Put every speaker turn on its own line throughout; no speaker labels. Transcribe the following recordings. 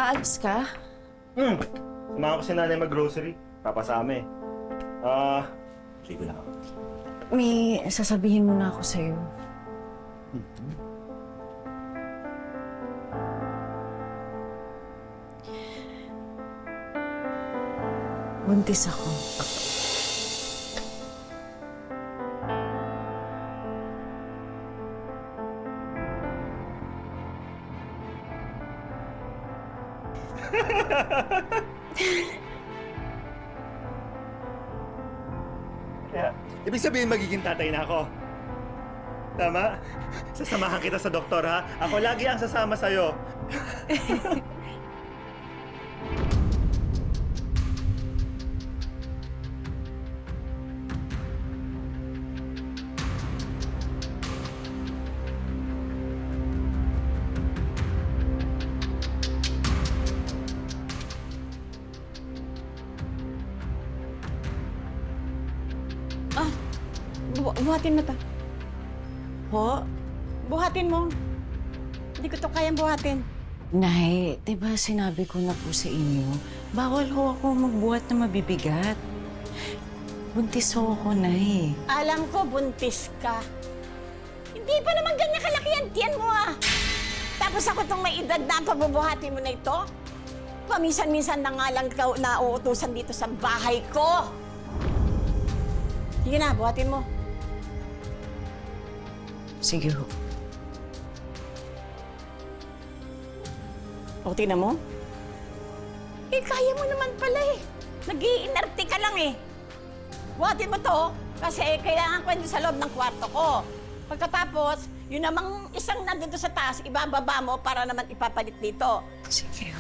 Aalis ka?
Samahan ko si nanay mag-grocery. Papasama eh. Sige lang.
May sasabihin muna ako sa'yo. Buntis ako.
Kaya, ibig sabihin magiging tatay na ako. Tama? Sasamahan kita sa doktor, ha? Ako lagi ang sasama sa'yo.
Buhatin mo to.
Po?
Buhatin mo. Hindi ko to kayang buhatin.
Nay, diba sinabi ko na po sa inyo, bawal ho ako magbuhat na mabibigat. Buntis ho ako, Nay.
Alam ko, buntis ka. Hindi pa naman ganyan kalaki ang tiyan mo, ah. Tapos ako tong may edad na pabubuhatin mo na ito? Paminsan-minsan na nga lang ikaw nauutusan dito sa bahay ko. Sige na, buhatin mo.
Sige ho.
O, tingnan mo. Eh, kaya mo naman pala eh. Nag-iinarte ka lang eh. Buhatin mo to, kasi kailangan ko yun sa loob ng kwarto ko. Pagkatapos, yun namang isang nandito sa taas, ibababa mo para naman ipapalit dito.
Sige ho.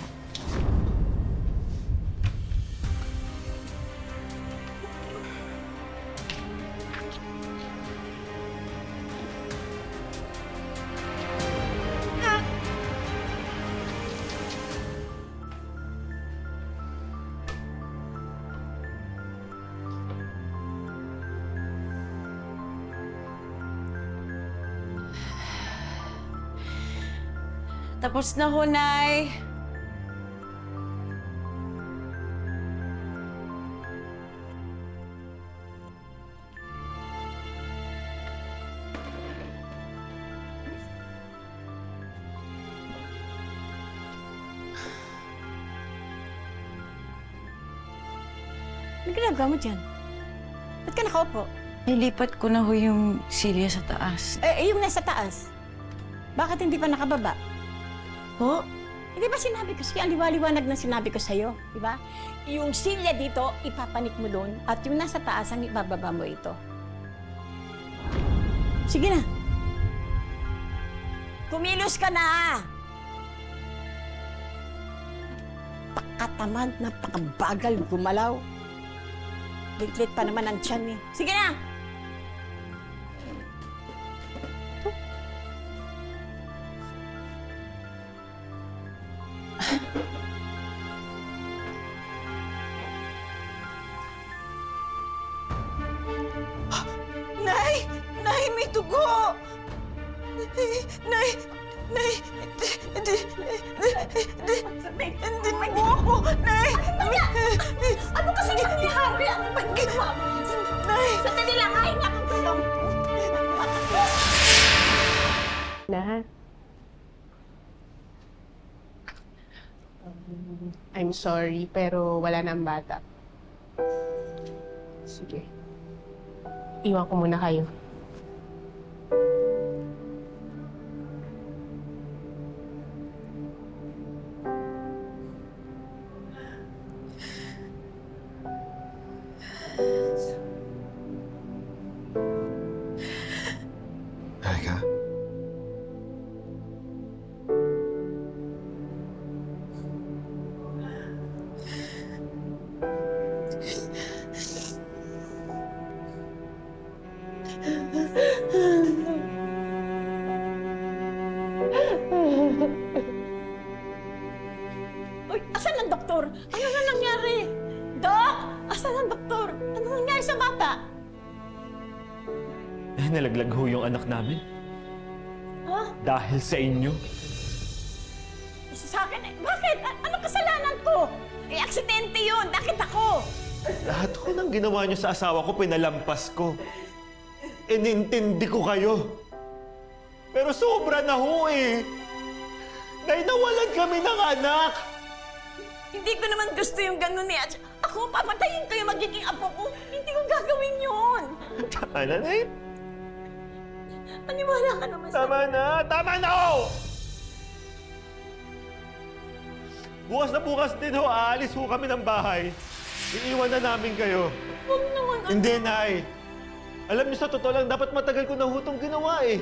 Tapos na ho, Nay.
Ano ginagawa mo dyan? Ba't ka nakaupo?
Nilipat ko na ho yung silya sa taas.
Yung nasa taas. Bakit hindi pa nakababa?
Po?
Hindi ba sinabi ko sa'yo, ang liwaliwanag na sinabi ko sa'yo, di ba? Yung silya dito, ipapanik mo doon, at yung nasa taas, ang ibababa mo ito. Sige na. Kumilos ka na! Pakatamad, napakabagal, gumalaw. Litlit pa naman ang tiyan eh. Sige na!
Nay! Nay, may dugo! Nay! Nay! Hindi mo ako! Nay!
Ano kasi nangyayari? Ano ba ginawa mo?
Nay!
Sandali lang, ay nga kang tulong.
I'm sorry, pero wala na ang bata. Sige. Iwan ko muna kayo.
Erika?
Uy, asan ang doktor? Ano na nangyari? Dok! Asan ang doktor? Ano nangyari sa bata?
Nalaglag ho yung anak namin.
Ha?
Dahil sa inyo.
Sa akin eh. Bakit? Anong kasalanan ko? Eh, aksidente yun. Bakit ako?
Lahat ko ng ginawa niyo sa asawa ko, pinalampas ko. Inintindi ko kayo. Pero sobra na ho eh. Nay, nawalan kami ng anak.
Hindi ko naman gusto yung ganun eh. At ako, papatayin ko yung magiging apo ko. Hindi ko gagawin yun.
Tama na, Nay.
Maniwala ka naman sa
Tama na! Tama na ho! Bukas din ho, aalis ho kami ng bahay. Iiwan na namin kayo.
Huwag naman.
Hindi, Nay. Alam niyo, sa totoo lang, dapat matagal ko na ho itong ginawa eh.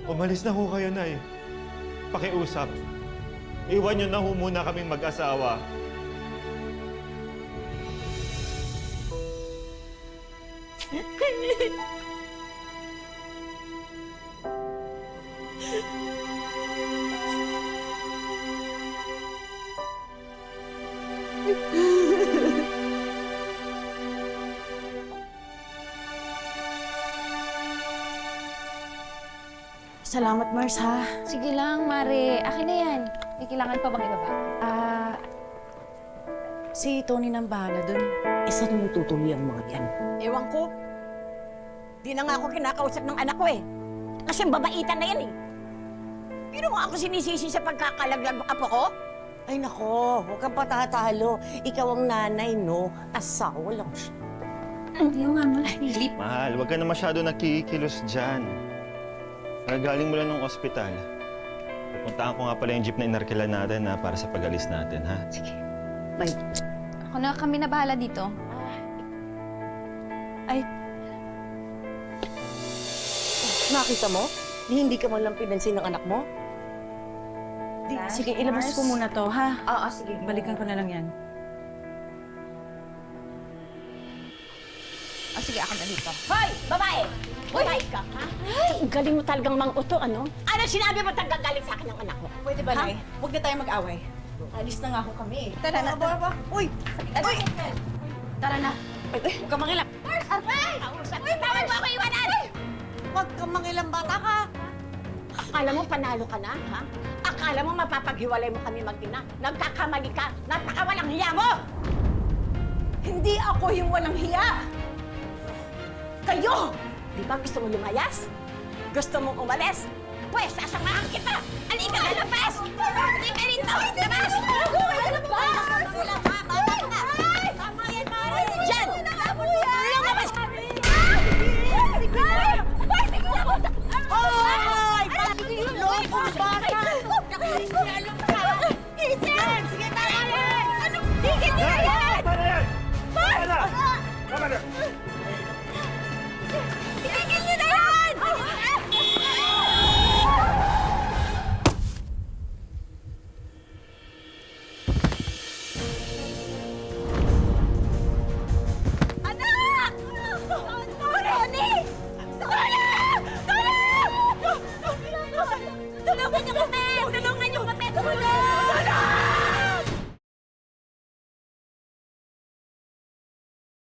Umalis na ho kayo, Nay. Pakiusap. Iwan niyo na ho muna kaming mag-asawa.
Salamat, Mars, ha?
Sige lang, Mare. Akin na yan. May kailangan pa bang ibaba?
Si Tony nang bahala dun.
Saan mo tutuloy ang mga yan?
Ewan ko. Di na nga ako kinakausap ng anak ko eh. Kasi babaitan na yan eh. Pero nga ako sinisisi sa pagkakalaglag ng apo ko?
Ay nako, huwag kang patatalo. Ikaw ang nanay, no? Asawa lang siya.
Hindi nga, Mare. Philip.
Mahal, huwag ka na masyado nakikilos dyan. Galing mo lang ng ospital. Pupuntahan ko nga pala yung jeep na inarkila natin na para sa pag-alis natin, ha?
Sige.
Ay,
Ako na kami na bahala dito.
nakita mo? Hindi ka man lang pinansin ng anak mo?
Sige, ilabas ko muna to, ha?
Oo, sige.
Balikan ko na lang yan.
O, sige, ako na dito.
Hoy! Babae! Babae ka, ha? Ang galing mo talagang mang-uto, ano? Ano sinabi mo galing sa akin ng anak mo?
Pwede ba, Nay? Huwag na tayo mag-away. Alis na nga ako kami.
Tara na.
Uy! Uy!
Tara na.
Huwag kang mangilap.
Aray! Kausap mo! Tawag mo ako iwanan!
Huwag kang mangilang bata ka!
Akala mo panalo ka na, ha? Akala mo mapapaghiwalay mo kami mag-ina? Nagkakamali ka! Napakawalang hiya mo!
Hindi ako yung walang hiya!
Kayo! Di ba gusto mo lumayas? Gusto mong umalis? Pwes, sasamahan kita! Halika, labas! Halika rito! Labas! Labas! Wala ka! Bata